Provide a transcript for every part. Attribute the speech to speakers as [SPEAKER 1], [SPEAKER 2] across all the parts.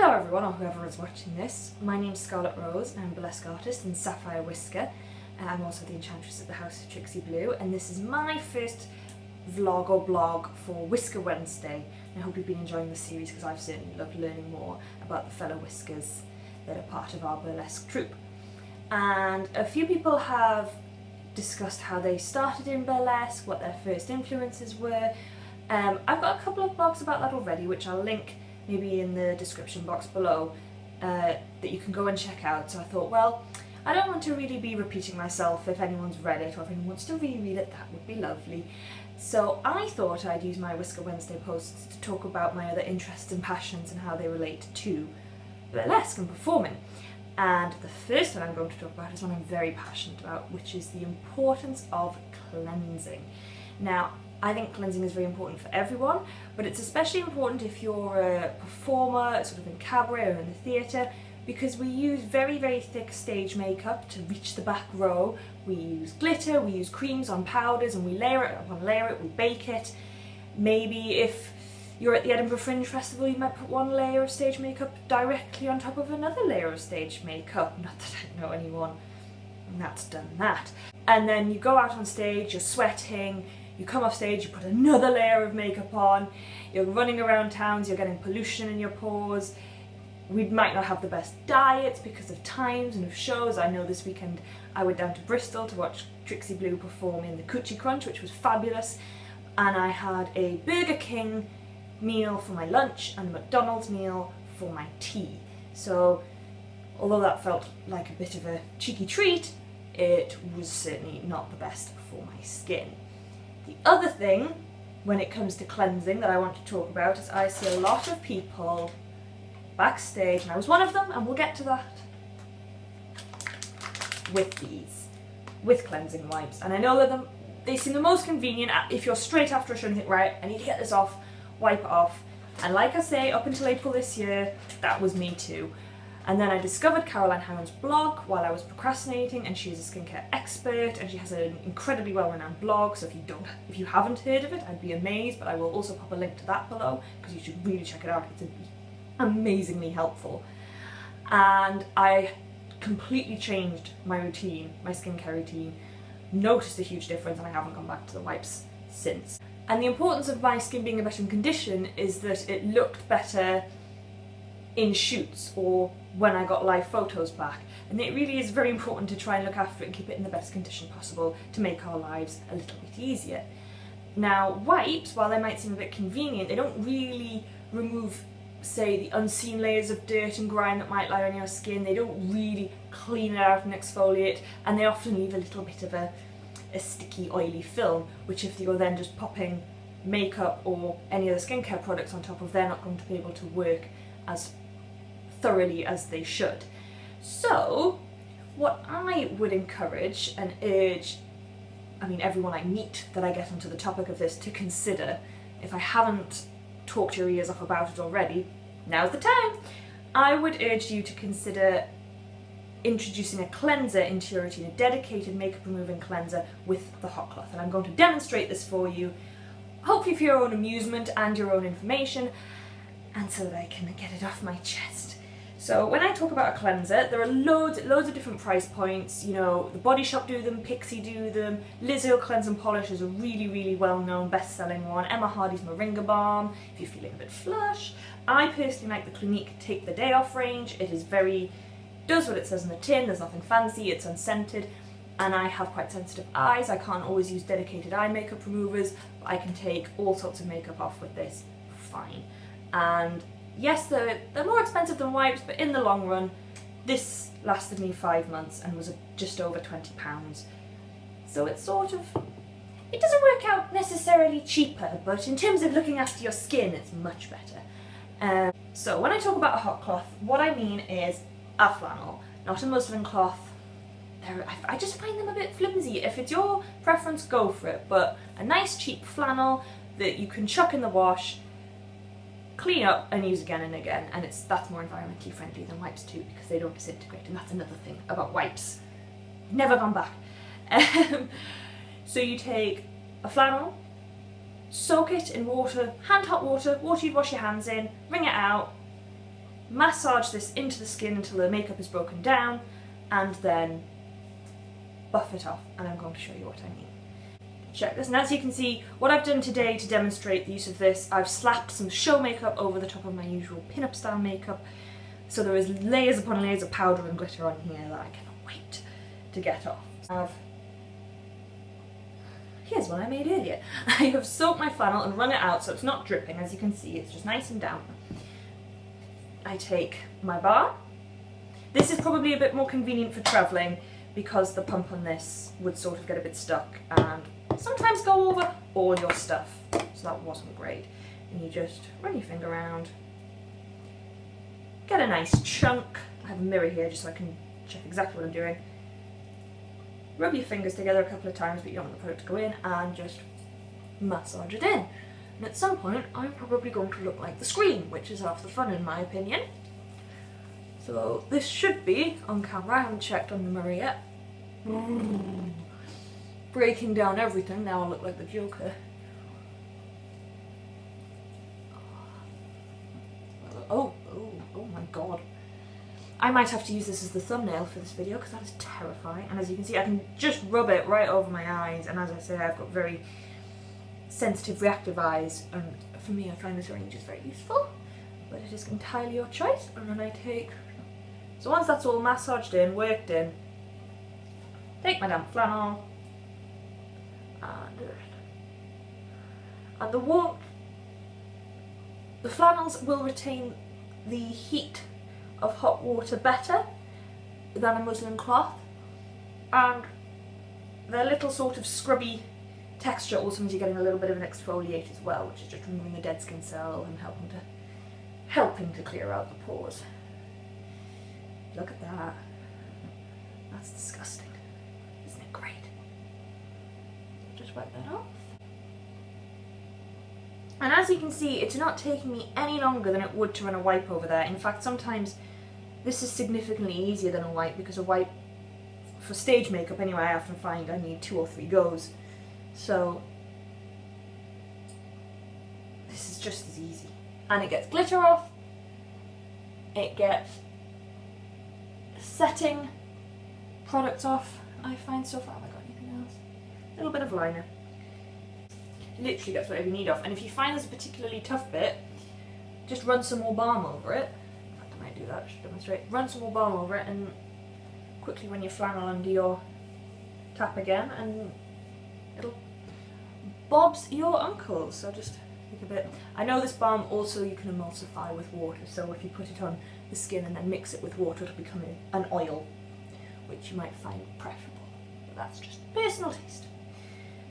[SPEAKER 1] Hello everyone, or whoever is watching this. My name's Scarlet Rose, I'm a burlesque artist in Sapphire Whisker. I'm also the enchantress at the House of Trixie Blue, and this is my first vlog or blog for Whisker Wednesday. I hope you've been enjoying the series because I've certainly loved learning more about the fellow Whiskers that are part of our burlesque troupe. And a few people have discussed how they started in burlesque, what their first influences were. I've got a couple of blogs about that already, which I'll link maybe in the description box below, that you can go and check out. So I thought, well, I don't want to really be repeating myself. If anyone's read it or if anyone wants to reread it, that would be lovely. So I thought I'd use my Whisker Wednesday posts to talk about my other interests and passions and how they relate to burlesque and performing. And the first one I'm going to talk about is one I'm very passionate about, which is the importance of cleansing. Now, I think cleansing is very important for everyone, but it's especially important if you're a performer, sort of in cabaret or in the theatre, because we use very, very thick stage makeup to reach the back row. We use glitter, we use creams on powders, and we layer it upon layer it, we bake it. Maybe if you're at the Edinburgh Fringe Festival, you might put one layer of stage makeup directly on top of another layer of stage makeup. Not that I know anyone that's done that. And then you go out on stage, you're sweating, you come off stage, you put another layer of makeup on, you're running around towns, you're getting pollution in your pores. We might not have the best diets because of times and of shows. I know this weekend I went down to Bristol to watch Trixie Blue perform in the Coochie Crunch, which was fabulous, and I had a Burger King meal for my lunch and a McDonald's meal for my tea. So although that felt like a bit of a cheeky treat, it was certainly not the best for my skin. The other thing, when it comes to cleansing, that I want to talk about is I see a lot of people backstage, and I was one of them, and we'll get to that, with cleansing wipes. And I know that they seem the most convenient if you're straight after a show and you think, right, I need to get this off, wipe it off. And like I say, up until April this year, that was me too. And then I discovered Caroline Howard's blog while I was procrastinating, and she's a skincare expert, and she has an incredibly well-renowned blog, so if you haven't heard of it, I'd be amazed, but I will also pop a link to that below, because you should really check it out. It's amazingly helpful. And I completely changed my routine, my skincare routine, noticed a huge difference, and I haven't gone back to the wipes since. And the importance of my skin being in better condition is that it looked better in shoots or when I got live photos back, and it really is very important to try and look after it and keep it in the best condition possible to make our lives a little bit easier. Now, wipes, while they might seem a bit convenient, they don't really remove, say, the unseen layers of dirt and grime that might lie on your skin. They don't really clean it out and exfoliate, and they often leave a little bit of a sticky, oily film, which if you're then just popping makeup or any other skincare products on top of, they're not going to be able to work as thoroughly as they should. So what I would encourage and urge, everyone I meet that I get onto the topic of this to consider, if I haven't talked your ears off about it already, now's the time. I would urge you to consider introducing a cleanser into your routine, a dedicated makeup removing cleanser with the hot cloth. And I'm going to demonstrate this for you, hopefully for your own amusement and your own information, and so that I can get it off my chest. So when I talk about a cleanser, there are loads of different price points. You know, the Body Shop do them, Pixie do them, Lizzo Cleanse and Polish is a really, really well-known best-selling one, Emma Hardy's Moringa Balm, if you're feeling a bit flush. I personally like the Clinique Take the Day Off range. It is does what it says on the tin, there's nothing fancy, it's unscented, and I have quite sensitive eyes. I can't always use dedicated eye makeup removers, but I can take all sorts of makeup off with this fine. And yes, they're more expensive than wipes, but in the long run, this lasted me 5 months and was just over £20. So it doesn't work out necessarily cheaper, but in terms of looking after your skin, it's much better. So when I talk about a hot cloth, what I mean is a flannel, not a muslin cloth. I just find them a bit flimsy. If it's your preference, go for it, but a nice cheap flannel that you can chuck in the wash, clean up and use again and again, and that's more environmentally friendly than wipes too, because they don't disintegrate, and that's another thing about wipes. Never gone back. So you take a flannel, soak it in water, hand hot water, water you'd wash your hands in, wring it out, massage this into the skin until the makeup is broken down, and then buff it off, and I'm going to show you what I mean. Check this, and as you can see, what I've done today to demonstrate the use of this, I've slapped some show makeup over the top of my usual pin-up style makeup, so there is layers upon layers of powder and glitter on here that I cannot wait to get off. Here's one I made earlier. I have soaked my flannel and wrung it out so it's not dripping. As you can see, it's just nice and damp. I take my bar. This is probably a bit more convenient for travelling because the pump on this would sort of get a bit stuck and sometimes go over all your stuff. So that wasn't great. And you just run your finger around, get a nice chunk. I have a mirror here just so I can check exactly what I'm doing. Rub your fingers together a couple of times, but you don't want the product to go in, and just massage it in. And at some point, I'm probably going to look like the screen, which is half the fun in my opinion. So this should be on camera. I haven't checked on the mirror yet. Breaking down everything. Now I look like the Joker. Oh my god. I might have to use this as the thumbnail for this video because that is terrifying. And as you can see, I can just rub it right over my eyes. And as I say, I've got very sensitive, reactive eyes. And for me, I find this range is very useful. But it is entirely your choice. And then I take... So once that's all massaged in, worked in, take my damp flannel. And the flannels will retain the heat of hot water better than a muslin cloth, and their little sort of scrubby texture also means you're getting a little bit of an exfoliate as well, which is just removing the dead skin cell and helping to clear out the pores. Look at that. That's disgusting. Isn't it great? Just wipe that off. And as you can see, it's not taking me any longer than it would to run a wipe over there. In fact, sometimes this is significantly easier than a wipe, because a wipe, for stage makeup anyway, I often find I need 2 or 3 goes. So this is just as easy. And it gets glitter off, it gets setting products off. I find so far, have I got anything else? A little bit of liner. Literally gets whatever you need off. And if you find there's a particularly tough bit, just run some more balm over it. In fact, I might do that just to demonstrate. Run some more balm over it and quickly run your flannel under your tap again, and it'll Bob's your uncle. So just take a bit. I know this balm also you can emulsify with water, so if you put it on the skin and then mix it with water, it'll become an oil, which you might find preferable. But that's just personal taste.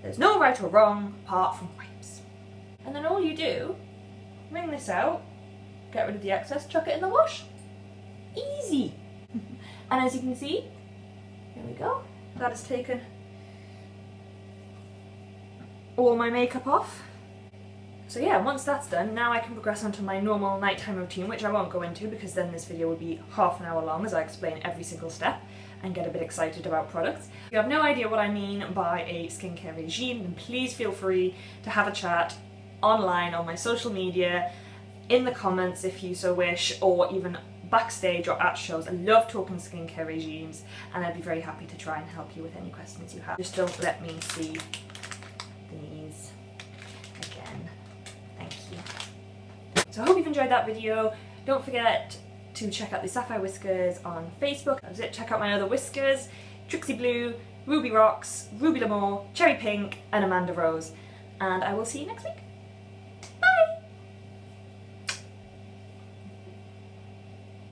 [SPEAKER 1] There's no right or wrong apart from wipes. And then all you do, wring this out, get rid of the excess, chuck it in the wash. Easy! And as you can see, here we go, that has taken all my makeup off. So yeah, once that's done, now I can progress onto my normal nighttime routine, which I won't go into because then this video would be half an hour long as I explain every single step and get a bit excited about products. If you have no idea what I mean by a skincare regime, then please feel free to have a chat online on my social media, in the comments if you so wish, or even backstage or at shows. I love talking skincare regimes, and I'd be very happy to try and help you with any questions you have. Just don't let me see these again. Thank you. So I hope you've enjoyed that video. Don't forget to check out the Sapphire Whiskers on Facebook. That was it. Check out my other whiskers, Trixie Blue, Ruby Rocks, Ruby L'Amour, Cherry Pink, and Amanda Rose. And I will see you next week.